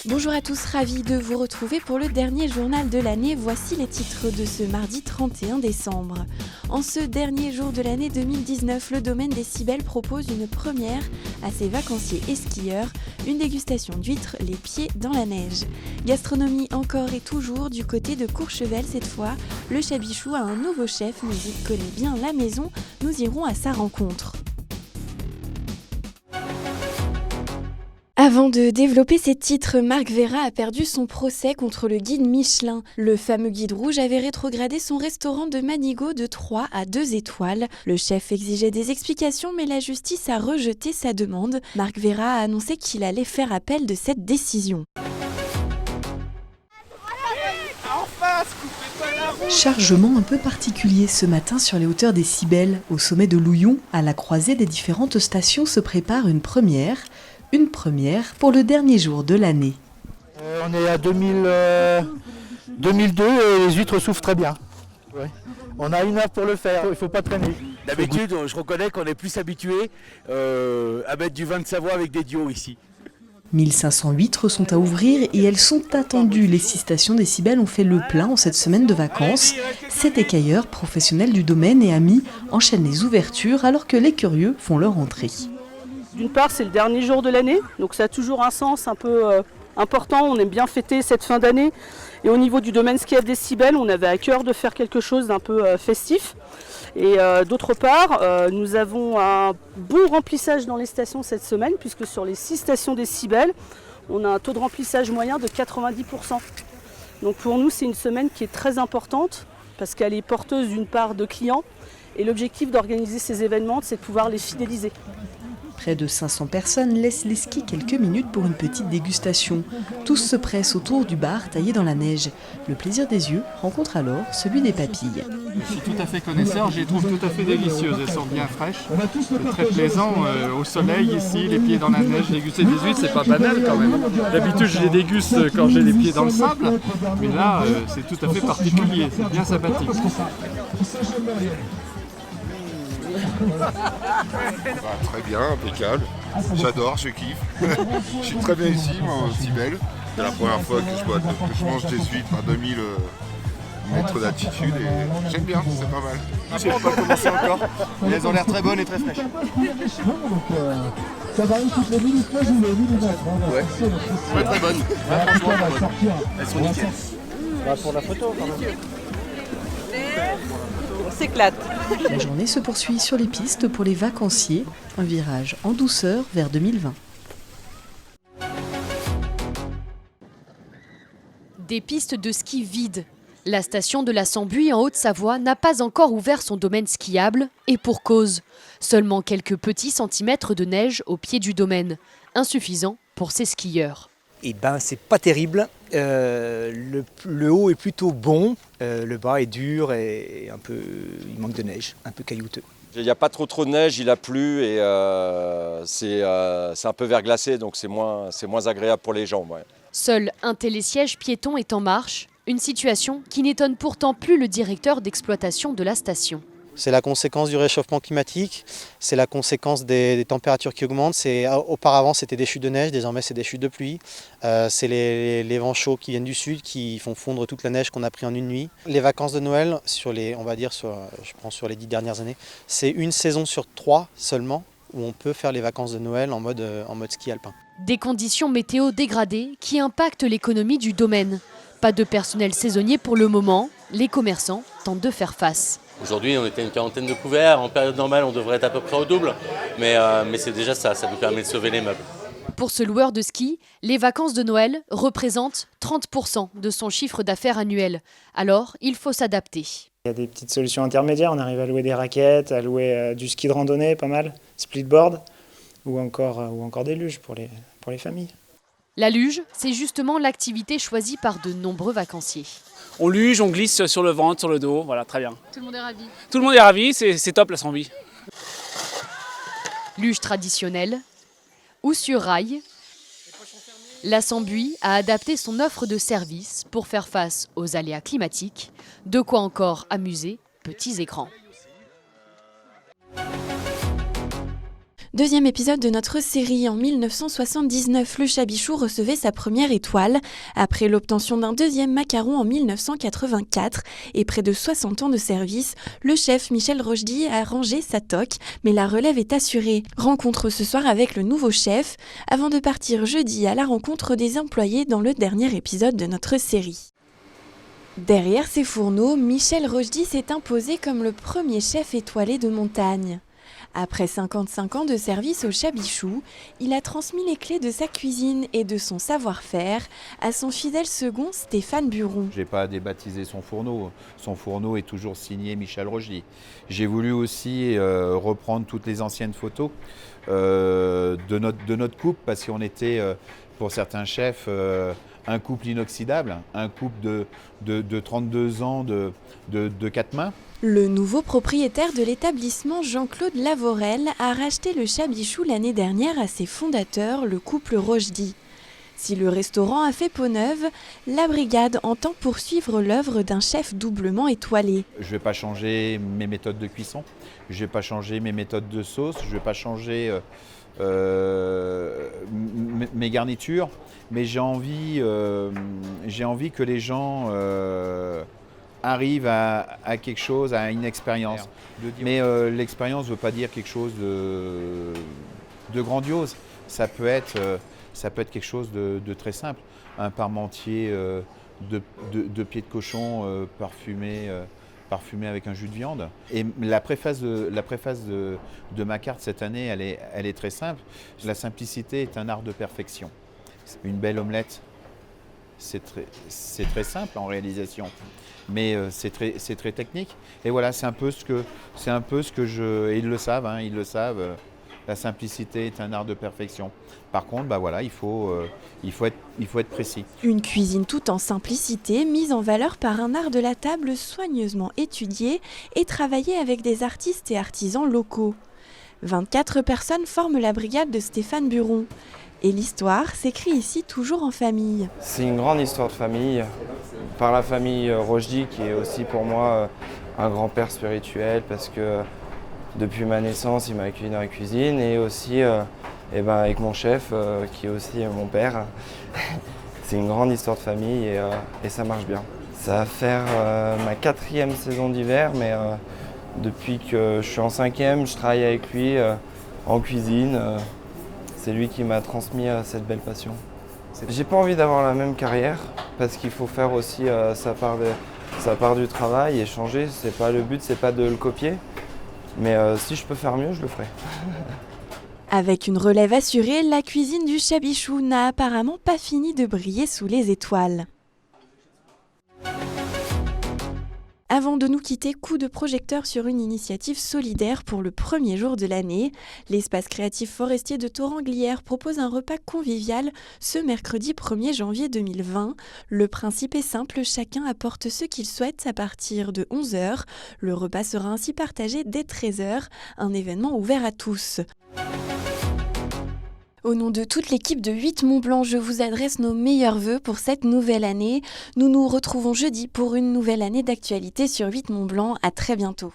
Bonjour à tous, ravi de vous retrouver pour le dernier journal de l'année. Voici les titres de ce mardi 31 décembre. En ce dernier jour de l'année 2019, le domaine des Cybèles propose une première à ses vacanciers et skieurs, une dégustation d'huîtres les pieds dans la neige. Gastronomie encore et toujours du côté de Courchevel cette fois. Le Chabichou a un nouveau chef, mais il connaît bien la maison. Nous irons à sa rencontre. Avant de développer ses titres, Marc Vera a perdu son procès contre le guide Michelin. Le fameux guide rouge avait rétrogradé son restaurant de Manigot de 3 à 2 étoiles. Le chef exigeait des explications, mais la justice a rejeté sa demande. Marc Vera a annoncé qu'il allait faire appel de cette décision. Chargement un peu particulier ce matin sur les hauteurs des Cybèles. Au sommet de Louillon, à la croisée des différentes stations, se prépare une première pour le dernier jour de l'année. On est à 2002 et les huîtres souffrent très bien. Ouais. On a une heure pour le faire, il ne faut pas traîner. D'habitude, je reconnais qu'on est plus habitué à mettre du vin de Savoie avec des duos ici. 1500 huîtres sont à ouvrir et elles sont attendues. Les 6 stations des Cybèles ont fait le plein en cette semaine de vacances. 7 écailleurs, professionnels du domaine et amis, enchaînent les ouvertures alors que les curieux font leur entrée. D'une part, c'est le dernier jour de l'année, donc ça a toujours un sens un peu important. On aime bien fêter cette fin d'année. Et au niveau du domaine skiable des Cybèles, on avait à cœur de faire quelque chose d'un peu festif. Et d'autre part, nous avons un bon remplissage dans les stations cette semaine, puisque sur les 6 stations des Cybèles, on a un taux de remplissage moyen de 90%. Donc pour nous, c'est une semaine qui est très importante, parce qu'elle est porteuse d'une part de clients. Et l'objectif d'organiser ces événements, c'est de pouvoir les fidéliser. Près de 500 personnes laissent les skis quelques minutes pour une petite dégustation. Tous se pressent autour du bar taillé dans la neige. Le plaisir des yeux rencontre alors celui des papilles. Je suis tout à fait connaisseur, je les trouve tout à fait délicieuses, elles sont bien fraîches. C'est très plaisant au soleil ici, les pieds dans la neige. Déguster des huîtres, c'est pas banal quand même. D'habitude je les déguste quand j'ai les pieds dans le sable, mais là c'est tout à fait particulier, c'est bien sympathique. Très bien, impeccable. J'adore, je kiffe. Je suis très bien ici, moi, au Cybèles. C'est la première fois que je mange des huîtres à 2000 mètres d'altitude et j'aime bien, c'est pas mal. Je n'ai pas commencé encore, mais elles ont l'air très bonnes et très fraîches. Ouais, très bonnes. Elles sont nickel. Pour la photo, quand même. On s'éclate. La journée se poursuit sur les pistes pour les vacanciers. Un virage en douceur vers 2020. Des pistes de ski vides. La station de la Sambuie en Haute-Savoie n'a pas encore ouvert son domaine skiable, et pour cause. Seulement quelques petits centimètres de neige au pied du domaine. Insuffisant pour ces skieurs. Eh ben, c'est pas terrible. Le haut est plutôt bon. Le bas est dur et il manque de neige, un peu caillouteux. Il n'y a pas trop de neige, il a plu et c'est un peu verglacé, donc c'est moins agréable pour les jambes. Ouais. Seul un télésiège piéton est en marche, une situation qui n'étonne pourtant plus le directeur d'exploitation de la station. C'est la conséquence du réchauffement climatique, c'est la conséquence des températures qui augmentent. Auparavant c'était des chutes de neige, désormais c'est des chutes de pluie. C'est les vents chauds qui viennent du sud qui font fondre toute la neige qu'on a pris en une nuit. Les vacances de Noël, sur les 10 dernières années, c'est une saison sur 3 seulement où on peut faire les vacances de Noël en mode ski alpin. Des conditions météo dégradées qui impactent l'économie du domaine. Pas de personnel saisonnier pour le moment, les commerçants tentent de faire face. Aujourd'hui, on était une quarantaine de couverts. En période normale, on devrait être à peu près au double. Mais c'est déjà ça nous permet de sauver les meubles. Pour ce loueur de ski, les vacances de Noël représentent 30% de son chiffre d'affaires annuel. Alors, il faut s'adapter. Il y a des petites solutions intermédiaires. On arrive à louer des raquettes, à louer du ski de randonnée, pas mal, splitboard, ou encore des luges pour les familles. La luge, c'est justement l'activité choisie par de nombreux vacanciers. On luge, on glisse sur le ventre, sur le dos, voilà, très bien. Tout le monde est ravi. Tout le monde est ravi, c'est top la Sambuie. Luge traditionnelle ou sur rail, la Sambuie a adapté son offre de services pour faire face aux aléas climatiques, de quoi encore amuser petits écrans. Deuxième épisode de notre série. En 1979, le Chabichou recevait sa première étoile, après l'obtention d'un deuxième macaron en 1984 et près de 60 ans de service. Le chef Michel Rochdy a rangé sa toque, mais la relève est assurée. Rencontre ce soir avec le nouveau chef, avant de partir jeudi à la rencontre des employés dans le dernier épisode de notre série. Derrière ses fourneaux, Michel Rochdy s'est imposé comme le premier chef étoilé de montagne. Après 55 ans de service au Chabichou, il a transmis les clés de sa cuisine et de son savoir-faire à son fidèle second Stéphane Buron. Je n'ai pas débaptisé son fourneau. Son fourneau est toujours signé Michel Rochdy. J'ai voulu aussi reprendre toutes les anciennes photos de notre couple, parce qu'on était, pour certains chefs, un couple inoxydable, un couple de 32 ans de 4 mains. Le nouveau propriétaire de l'établissement, Jean-Claude Lavorel, a racheté le Chabichou l'année dernière à ses fondateurs, le couple Rochdy. Si le restaurant a fait peau neuve, la brigade entend poursuivre l'œuvre d'un chef doublement étoilé. Je ne vais pas changer mes méthodes de cuisson, je ne vais pas changer mes méthodes de sauce, je ne vais pas changer mes garnitures, mais j'ai envie que les gens arrivent à quelque chose, à une expérience. Mais l'expérience ne veut pas dire quelque chose de grandiose. Ça peut être quelque chose de très simple. Un parmentier de pieds de cochon parfumé avec un jus de viande. Et la préface de ma carte cette année, elle est très simple. La simplicité est un art de perfection. Une belle omelette, c'est très simple en réalisation, mais c'est très technique. Et voilà, c'est un peu ce que je... Et ils le savent, la simplicité est un art de perfection. Par contre, il faut être précis. Une cuisine tout en simplicité, mise en valeur par un art de la table soigneusement étudié et travaillé avec des artistes et artisans locaux. 24 personnes forment la brigade de Stéphane Buron. Et l'histoire s'écrit ici toujours en famille. C'est une grande histoire de famille, par la famille Rochdy, qui est aussi pour moi un grand-père spirituel, parce que depuis ma naissance, il m'a accueilli dans la cuisine, et aussi avec mon chef, qui est aussi mon père. C'est une grande histoire de famille et ça marche bien. Ça va faire ma 4e saison d'hiver, mais depuis que je suis en 5e, je travaille avec lui en cuisine. C'est lui qui m'a transmis cette belle passion. J'ai pas envie d'avoir la même carrière, parce qu'il faut faire aussi sa part du travail et changer. Le but, c'est pas de le copier, mais si je peux faire mieux, je le ferai. Avec une relève assurée, la cuisine du Chabichou n'a apparemment pas fini de briller sous les étoiles. Avant de nous quitter, coup de projecteur sur une initiative solidaire pour le premier jour de l'année. L'espace créatif forestier de Thoranglières propose un repas convivial ce mercredi 1er janvier 2020. Le principe est simple, chacun apporte ce qu'il souhaite à partir de 11h. Le repas sera ainsi partagé dès 13h, un événement ouvert à tous. Au nom de toute l'équipe de 8 Mont-Blanc, je vous adresse nos meilleurs vœux pour cette nouvelle année. Nous nous retrouvons jeudi pour une nouvelle année d'actualité sur 8 Mont-Blanc. À très bientôt.